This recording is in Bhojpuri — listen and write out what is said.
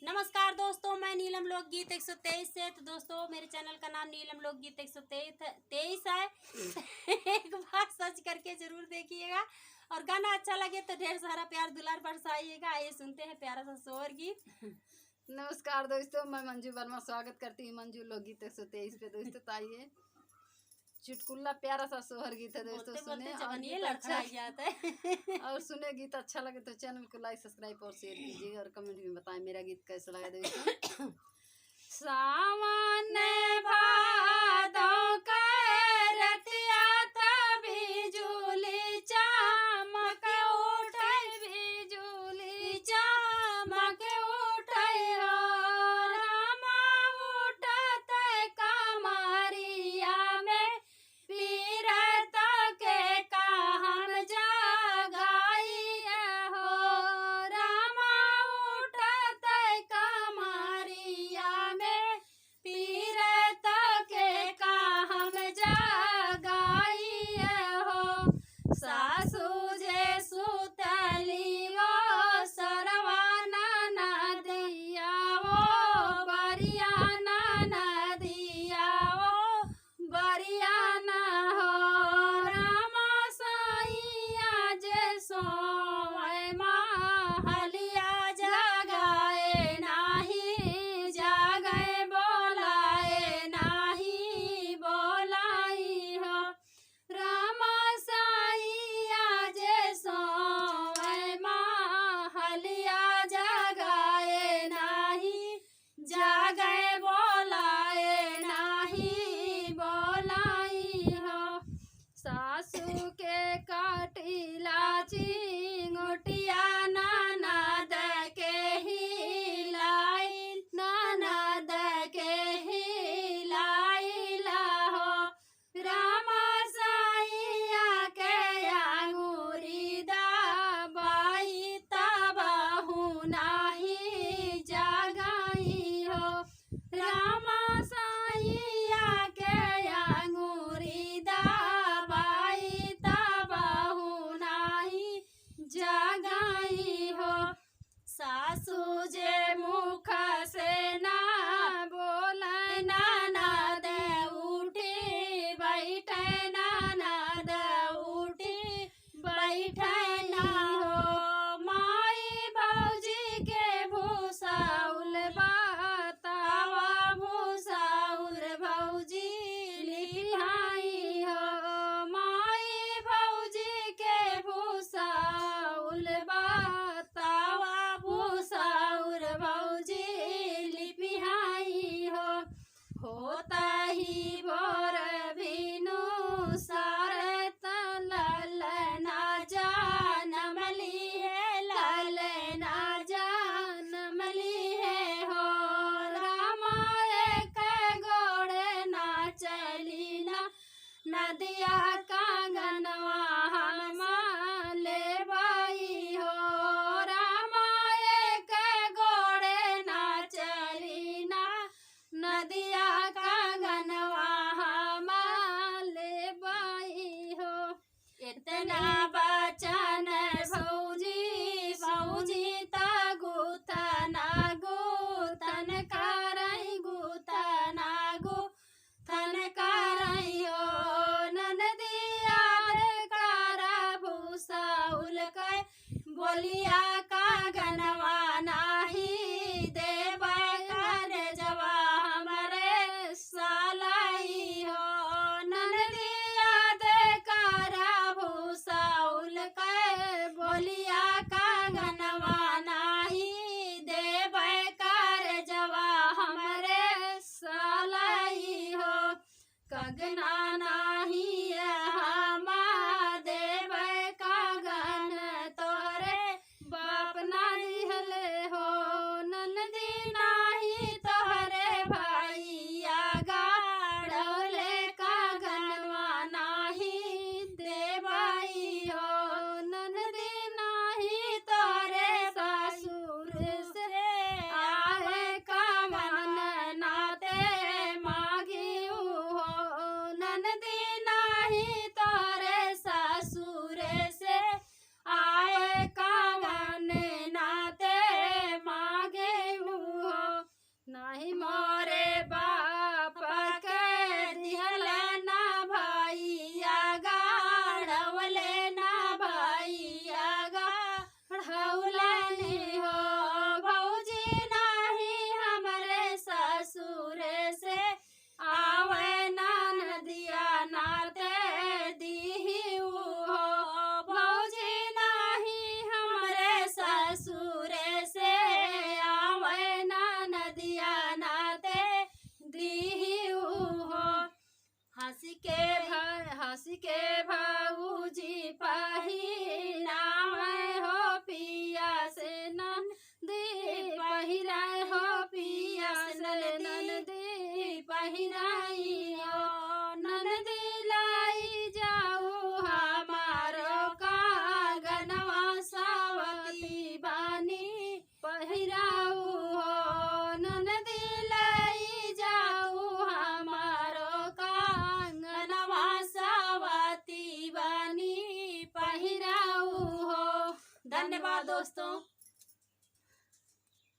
नमस्कार दोस्तों, मैं नीलम लोकगीत 123 से। तो दोस्तों मेरे चैनल का नाम नीलम लोकगीत 123 है। एक बार सर्च करके जरूर देखिएगा और गाना अच्छा लगे तो ढेर सारा प्यार दुलार बरसाइएगा। आइए सुनते हैं प्यारा सा सोहर गीत। नमस्कार दोस्तों, मैं मंजू वर्मा स्वागत करती हूँ मंजू लोकगीत 123 पे। दोस्तों तो आइए चुटकुला प्यारा सा सोहर गीत है दोस्तों, सुने और गीत अच्छा जाता है। और सुने गीत अच्छा लगे तो चैनल को लाइक सब्सक्राइब और शेयर कीजिए और कमेंट में बताएं मेरा गीत कैसा लगा दोस्तों। सावन भादों का रतिया तभी झूली चमक उठे, बिजुली चमक उठे हो रामा, उठत कमरिया में पीरत के कहन जगाई हो रामा, उठत कमरिया में पीरत के कहन जगाई हो। सासू जे सुतली वो सरवाना नदिया, वो बरियाना नदिया, वो बरियाना हो रामा, साइया जे सोए महलिया जगाए नाही, जगाए बोलाए नाही, बोलाई हो रामा, साइया जे सोए महलिया जगाए नाही, जगाए पहिराई हो ननदी लाई जाऊ हमारो कांगनवा सावती बानी पहिराऊ हो ननदी लाई जाऊ हमारो कांगनवा सावती बानी पहिराऊ हो। धन्यवाद दोस्तों।